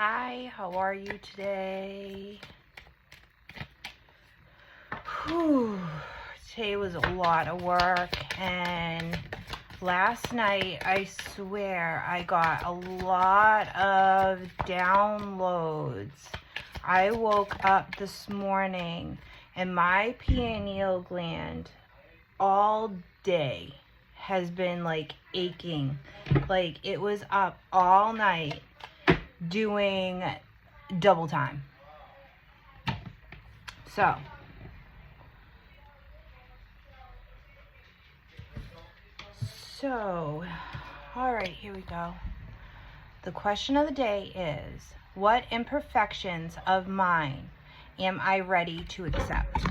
Hi, how are you today? Whew. Today was a lot of work, and last night I swear I got a lot of downloads. I woke up this morning and my pineal gland all day has been like aching. Like it was up all night doing double time. So all right, here we go. The question of the day is, what imperfections of mine am I ready to accept?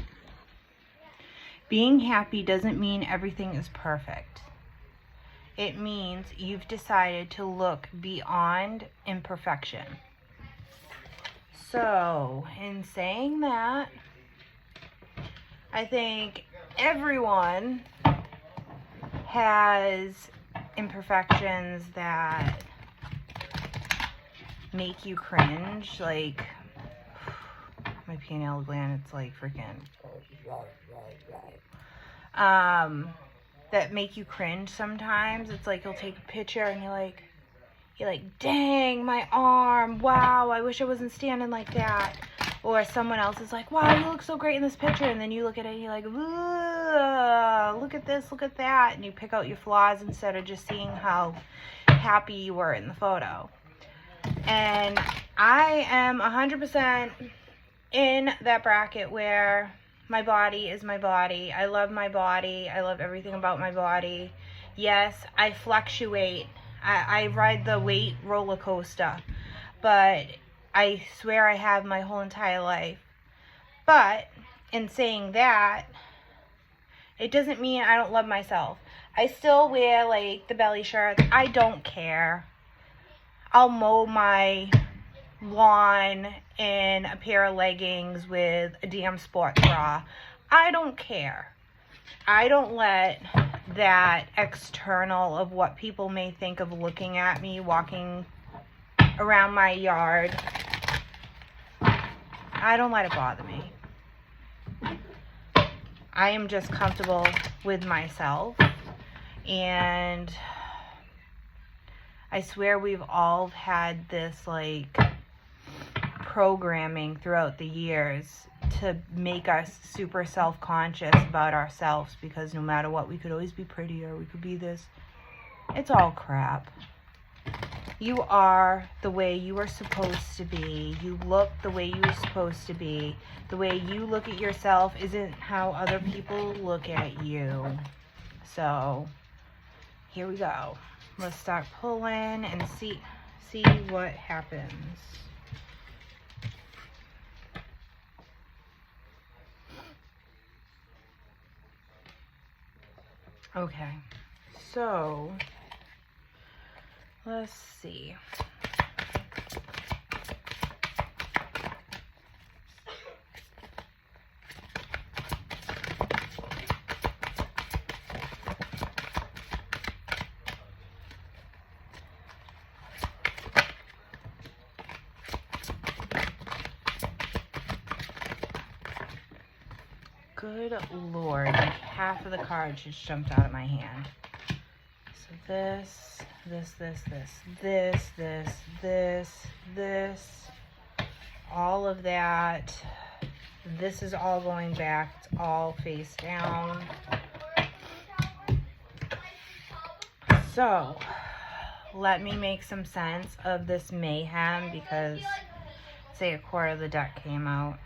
Being happy doesn't mean everything is perfect. It means you've decided to look beyond imperfection. So, in saying that, I think everyone has imperfections that make you cringe. Like, my pineal gland, it's like freaking that make you cringe sometimes. It's like you'll take a picture and you're like, dang, my arm, wow, I wish I wasn't standing like that. Or someone else is like, wow, you look so great in this picture. And then you look at it and you're like, look at this, look at that. And you pick out your flaws instead of just seeing how happy you were in the photo. And I am 100% in that bracket where my body is my body. I love my body. I love everything about my body. Yes, I fluctuate. I ride the weight roller coaster. But I swear I have my whole entire life. But in saying that, it doesn't mean I don't love myself. I still wear like the belly shirts. I don't care. I'll mow my lawn in a pair of leggings with a damn sports bra. I don't care. I don't let that external of what people may think of looking at me walking around my yard, I don't let it bother me. I am just comfortable with myself, and I swear we've all had this like programming throughout the years to make us super self-conscious about ourselves, because no matter what, we could always be prettier, we could be this. It's all crap. You are the way you are supposed to be. You look the way you are supposed to be. The way you look at yourself isn't how other people look at you. So, here we go. Let's start pulling and see what happens. Okay, so let's see. Good Lord, half of the cards just jumped out of my hand. So this, all of that. This is all going back. It's all face down. So, let me make some sense of this mayhem, because, say, a quarter of the deck came out.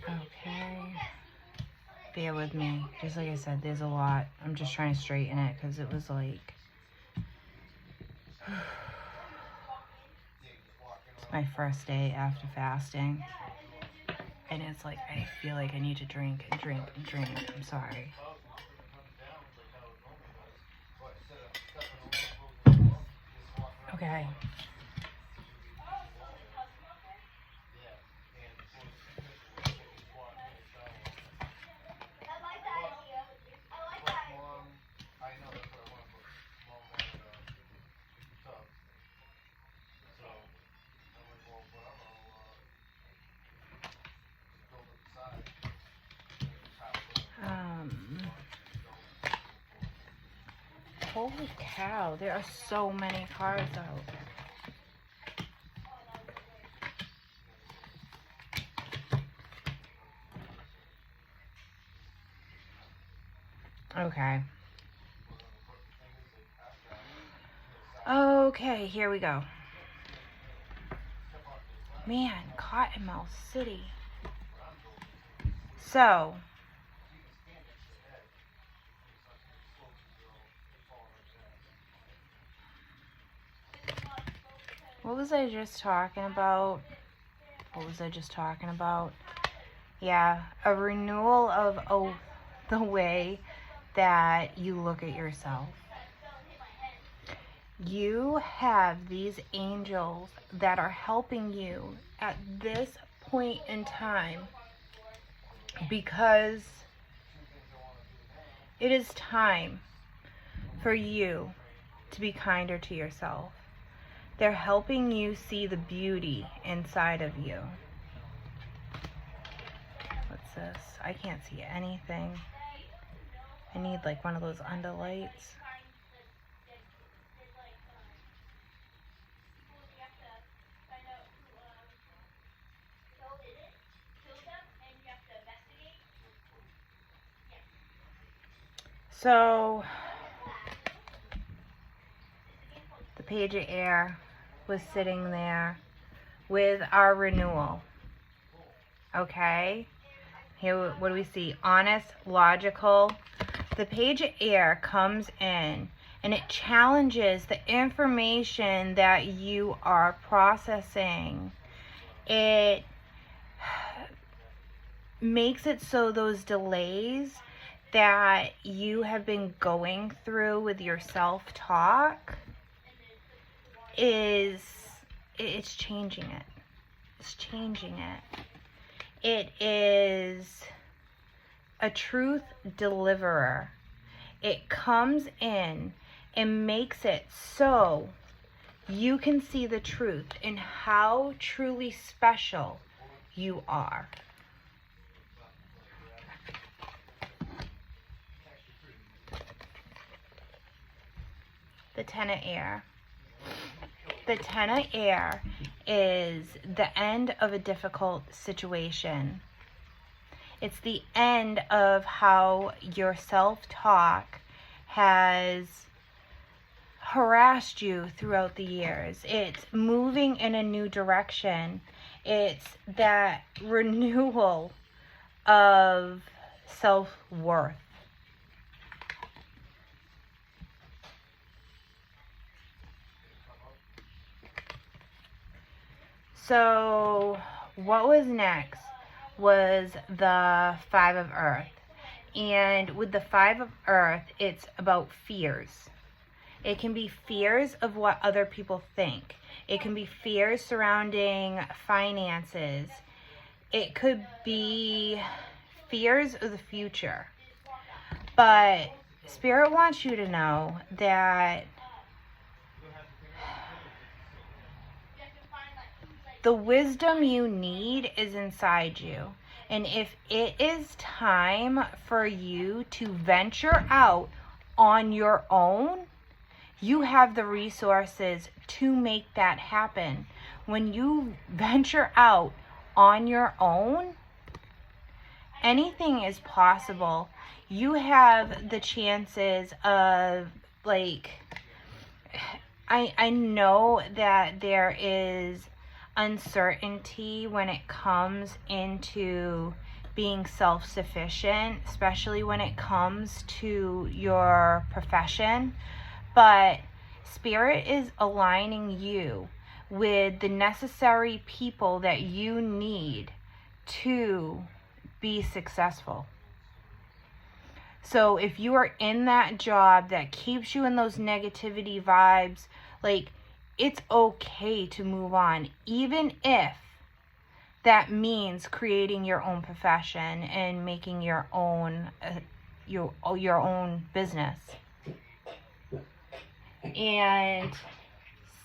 Okay, bear with me. Just like I said, there's a lot. I'm just trying to straighten it because it was like my first day after fasting. And it's like, I feel like I need to drink and drink and drink. I'm sorry. Okay. Holy cow, there are so many cards out. Okay. Okay, here we go. Man, Cottonmouth City. So, what was I just talking about? Yeah, a renewal of the way that you look at yourself. You have these angels that are helping you at this point in time because it is time for you to be kinder to yourself. They're helping you see the beauty inside of you. What's this? I can't see anything. I need like one of those underlights. So, the Page of Air was sitting there with our renewal. Okay? Here, what do we see? Honest, logical. The Page of Air comes in and it challenges the information that you are processing. It makes it so those delays that you have been going through with your self-talk it's changing it. It's changing it. It is a truth deliverer. It comes in and makes it so you can see the truth in how truly special you are. The Ten of Air. The Ten of Air is the end of a difficult situation. It's the end of how your self-talk has harassed you throughout the years. It's moving in a new direction. It's that renewal of self-worth. So what was next was the Five of Earth. And with the Five of Earth, it's about fears. It can be fears of what other people think. It can be fears surrounding finances. It could be fears of the future. But Spirit wants you to know that the wisdom you need is inside you. And if it is time for you to venture out on your own, you have the resources to make that happen. When you venture out on your own, anything is possible. You have the chances of, like, I know that there is uncertainty when it comes into being self-sufficient, especially when it comes to your profession, but Spirit is aligning you with the necessary people that you need to be successful. So if you are in that job that keeps you in those negativity vibes, like, it's okay to move on, even if that means creating your own profession and making your own business. And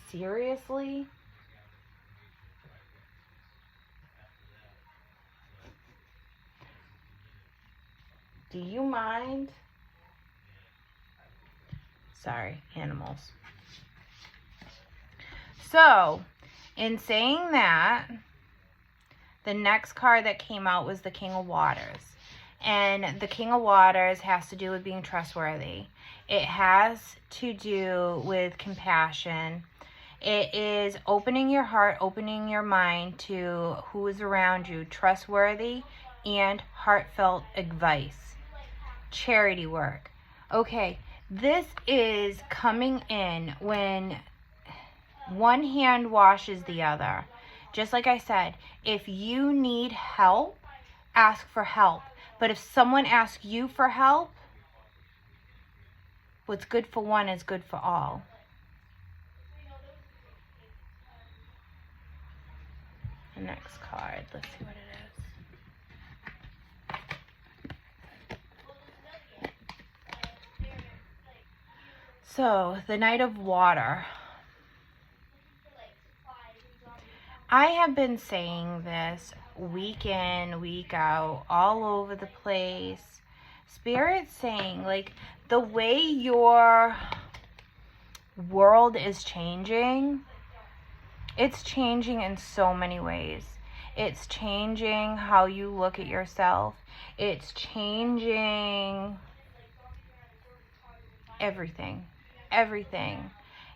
seriously, do you mind? Sorry, animals. So, in saying that, the next card that came out was the King of Waters. And the King of Waters has to do with being trustworthy. It has to do with compassion. It is opening your heart, opening your mind to who is around you, trustworthy and heartfelt advice. Charity work. Okay, this is coming in when one hand washes the other. Just like I said, if you need help, ask for help. But if someone asks you for help, what's good for one is good for all. The next card, let's see what it is. So, the Knight of Water. I have been saying this week in, week out, all over the place. Spirit's saying, like, the way your world is changing, it's changing in so many ways. It's changing how you look at yourself. It's changing everything. Everything.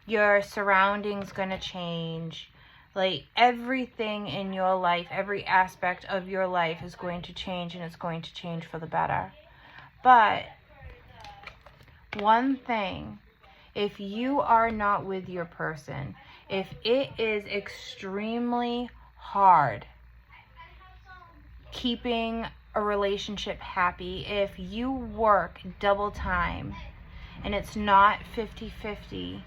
Your surroundings gonna change. Like, everything in your life, every aspect of your life is going to change, and it's going to change for the better. But one thing, if you are not with your person, if it is extremely hard keeping a relationship happy, if you work double time and it's not 50-50,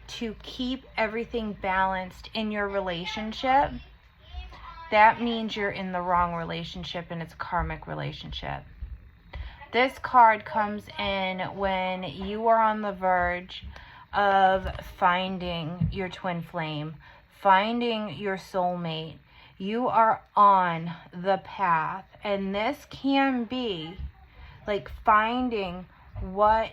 to keep everything balanced in your relationship, that means you're in the wrong relationship, and it's a karmic relationship. This card comes in when you are on the verge of finding your twin flame, finding your soulmate. You are on the path, and this can be like finding what,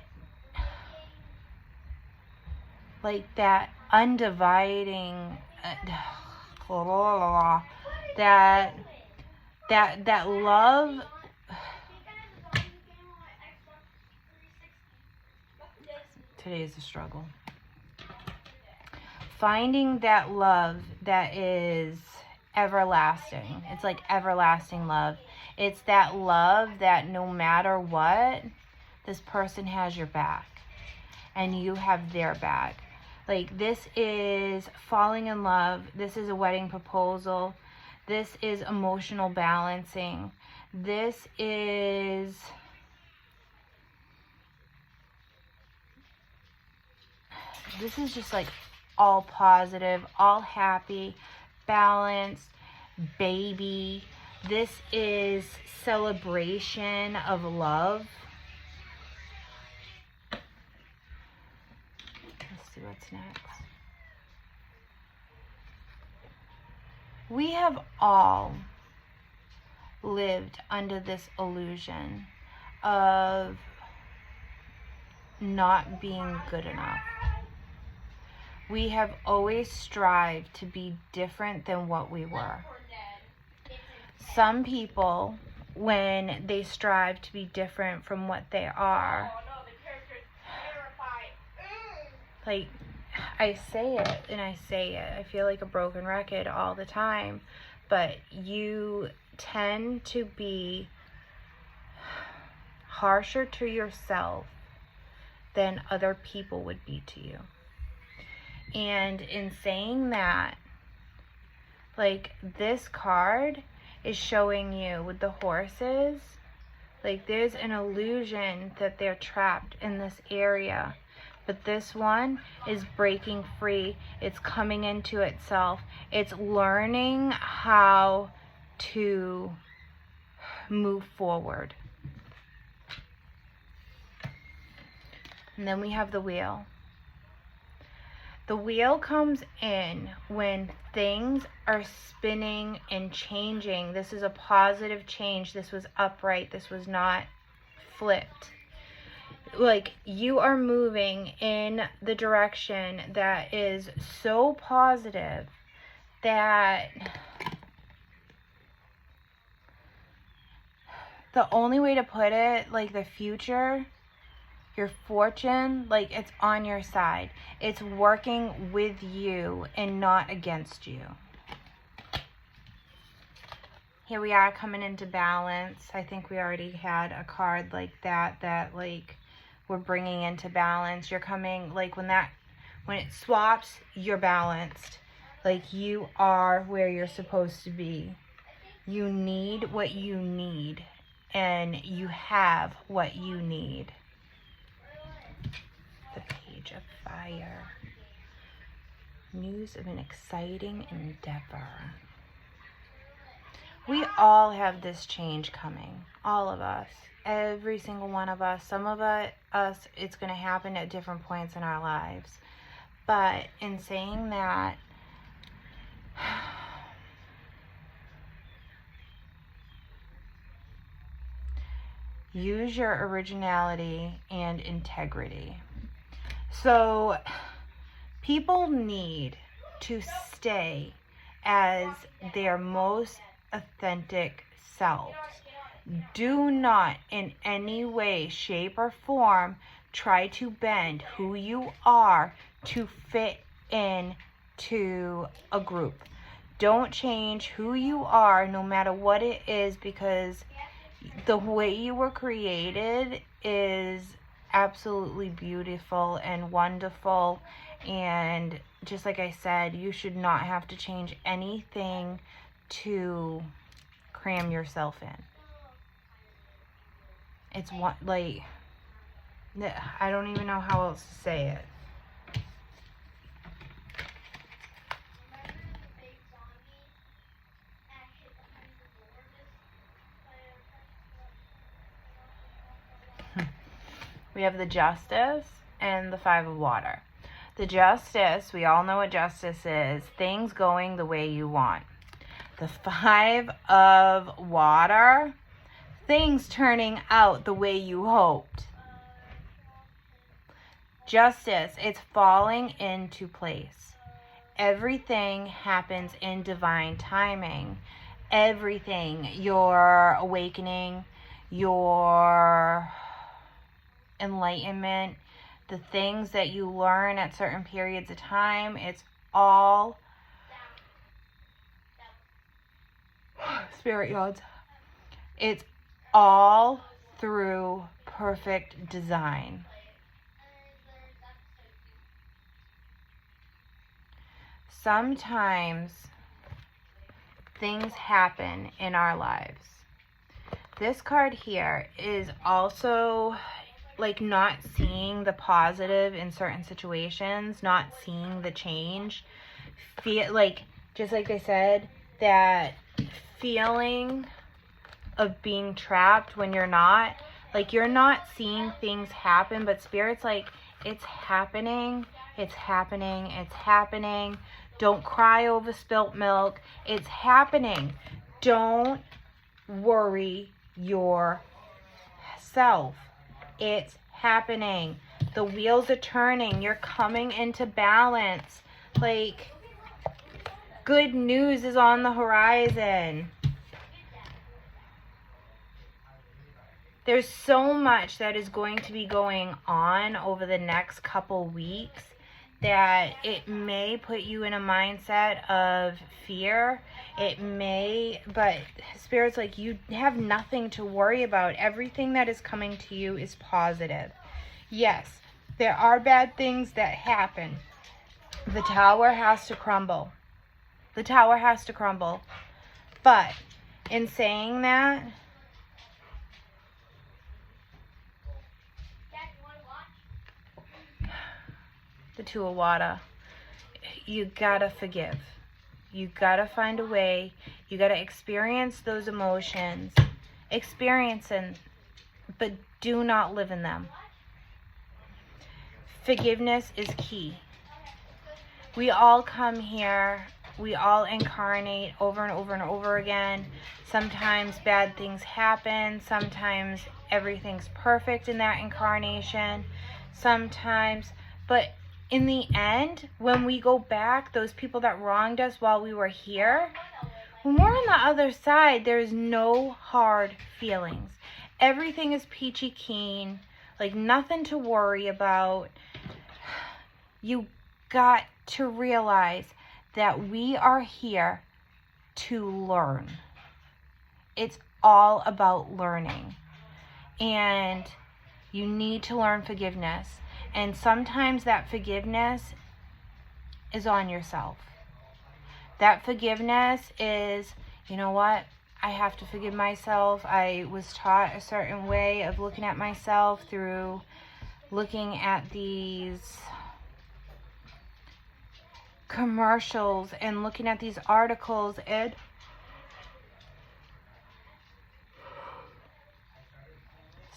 like, that undividing that love. Today is a struggle. Finding that love that is everlasting. It's like everlasting love. It's that love that no matter what, this person has your back and you have their back. Like, this is falling in love. This is a wedding proposal. This is emotional balancing. This is just like all positive, all happy, balanced, baby. This is celebration of love. Let's see what's next. We have all lived under this illusion of not being good enough. We have always strived to be different than what we were. Some people, when they strive to be different from what they are, like, I say it and I say it, I feel like a broken record all the time, but you tend to be harsher to yourself than other people would be to you. And in saying that, Like, this card is showing you with the horses, like, there's an illusion that they're trapped in this area. But this one is breaking free. It's coming into itself. It's learning how to move forward. And then we have the wheel. The wheel comes in when things are spinning and changing. This is a positive change. This was upright. This was not flipped. Like, you are moving in the direction that is so positive that the only way to put it, like, the future, your fortune, like, it's on your side. It's working with you and not against you. Here we are coming into balance. I think we already had a card like that, like, we're bringing into balance. You're coming, like, when it swaps, you're balanced. Like, you are where you're supposed to be. You need what you need, and you have what you need. The Page of Fire. News of an exciting endeavor. We all have this change coming. All of us. Every single one of us. Some of us, it's going to happen at different points in our lives. But in saying that, use your originality and integrity. So, people need to stay as their most authentic selves. Do not in any way, shape, or form try to bend who you are to fit in to a group. Don't change who you are, no matter what it is, because the way you were created is absolutely beautiful and wonderful. And just like I said, you should not have to change anything to cram yourself in. It's one, like, I don't even know how else to say it. We have the Justice and the Five of Water. The Justice, we all know what justice is. Things going the way you want. The Five of Water, things turning out the way you hoped. Justice, it's falling into place. Everything happens in divine timing. Everything, your awakening, your enlightenment, the things that you learn at certain periods of time, it's all spirit yards. It's all through perfect design. Sometimes things happen in our lives. This card here is also like not seeing the positive in certain situations, not seeing the change. Feel like, just like I said, that feeling of being trapped when you're not, like, you're not seeing things happen, but Spirit's like, it's happening, it's happening, it's happening. Don't cry over spilt milk. It's happening. Don't worry yourself. It's happening. The wheels are turning. You're coming into balance. Like, good news is on the horizon. There's so much that is going to be going on over the next couple weeks that it may put you in a mindset of fear. It may, but Spirit's like, you have nothing to worry about. Everything that is coming to you is positive. Yes, there are bad things that happen. The tower has to crumble. The tower has to crumble. But in saying that, the Two of Water, you gotta forgive. You gotta find a way. You gotta experience those emotions. Experience them, but do not live in them. Forgiveness is key. We all come here. We all incarnate over and over and over again. Sometimes bad things happen. Sometimes everything's perfect in that incarnation. Sometimes, but in the end, when we go back, those people that wronged us while we were here, when we're on the other side, there's no hard feelings. Everything is peachy keen, like nothing to worry about. You got to realize that we are here to learn. It's all about learning. And you need to learn forgiveness. And sometimes that forgiveness is on yourself. That forgiveness is, you know what? I have to forgive myself. I was taught a certain way of looking at myself through looking at these commercials and looking at these articles, and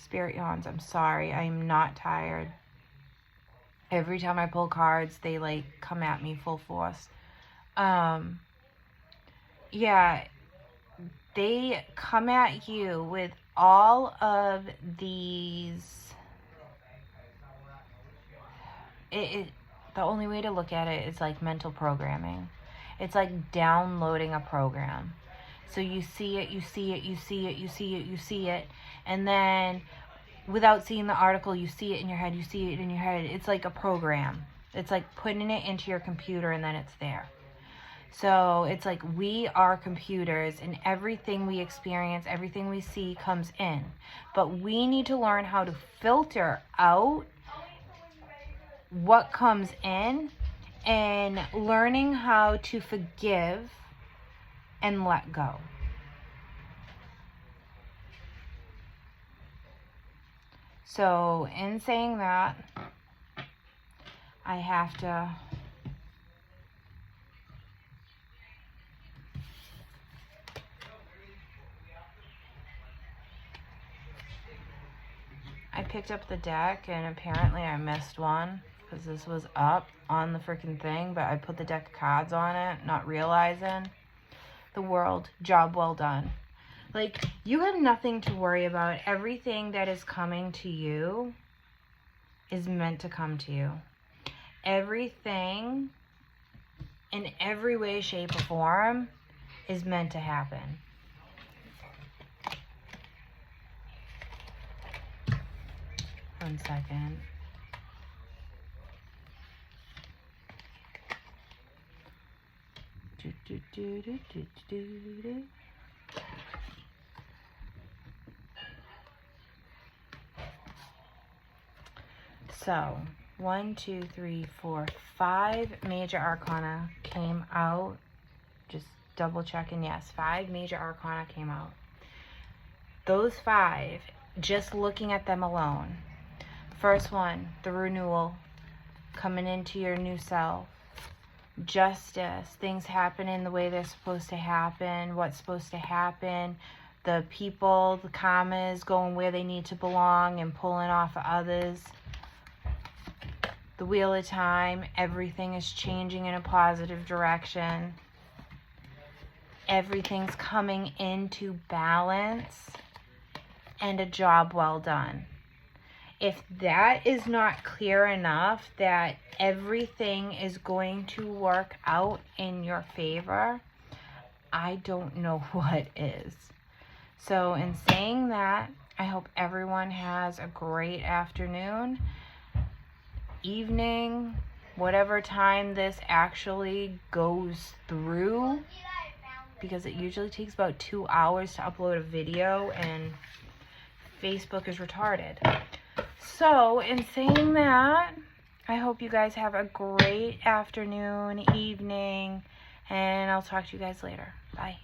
Spirit yawns. I'm sorry. I am not tired. Every time I pull cards, they like come at me full force. Yeah, they come at you with all of these. The only way to look at it is like mental programming. It's like downloading a program. So you see it, you see it, you see it, you see it, you see it, and then without seeing the article, you see it in your head, you see it in your head. It's like a program. It's like putting it into your computer and then it's there. So it's like we are computers, and everything we experience, everything we see comes in. But we need to learn how to filter out what comes in, and learning how to forgive and let go. So in saying that, I have to I picked up the deck, and apparently I missed one because this was up on the freaking thing, but I put the deck of cards on it, not realizing. The World, job well done. Like, you have nothing to worry about. Everything that is coming to you is meant to come to you. Everything, in every way, shape, or form, is meant to happen. One second. So, 1, 2, 3, 4, 5 major arcana came out. Just double checking. Yes, 5 major arcana came out. Those 5, just looking at them alone. First one, the renewal, coming into your new self. Justice, things happening the way they're supposed to happen, what's supposed to happen, the people, the karmas going where they need to belong and pulling off of others. The Wheel of Time, everything is changing in a positive direction. Everything's coming into balance, and a job well done. If that is not clear enough that everything is going to work out in your favor, I don't know what is. So in saying that, I hope everyone has a great afternoon, evening, whatever time this actually goes through, because it usually takes about 2 hours to upload a video, and Facebook is retarded. So, in saying that, I hope you guys have a great afternoon, evening, And I'll talk to you guys later. Bye.